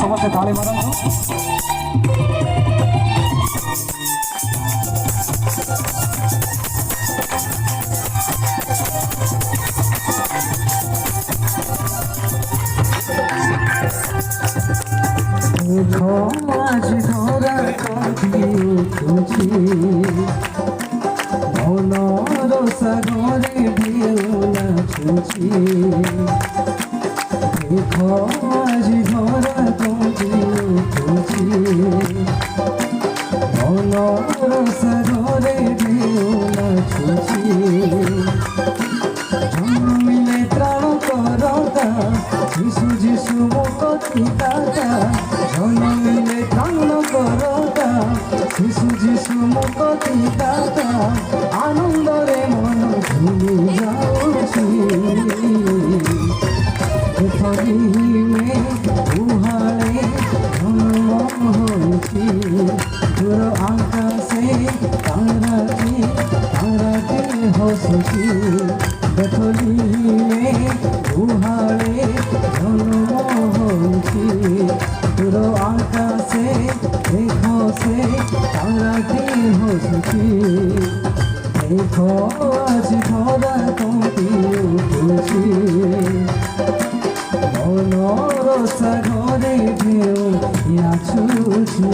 ସମସ୍ତେ ତାଳି ମାରନ୍ତୁ। আজ ধরা কাঁদি উঠুছি মনর সাগরে ঢেউ নাচুছি দেখো আজ ধরা কাঁদি উঠুছি মনর সাগরে ঢেউ নাচুছি জন্মিলে ত্রাণ করতা যিশু যিশু মুক্তি দাতা জন্মিলে ত্রাণ করতা যিশু যিশু মুক্তি দাতা আনন্দরে মন ভুলি যাଉଛି পৃথিবী উহালে জন্ম হয়েছি দূর আকাশে তারাটি হসুছি দেখলিলে উহালে জন্ম হয়েছি দূর আকাশে দেখো সে তারাটি হসুছি দেখো আজ ধরা কঁপি উঠুছি মনর সাগরে ঢেউ নাচুছি।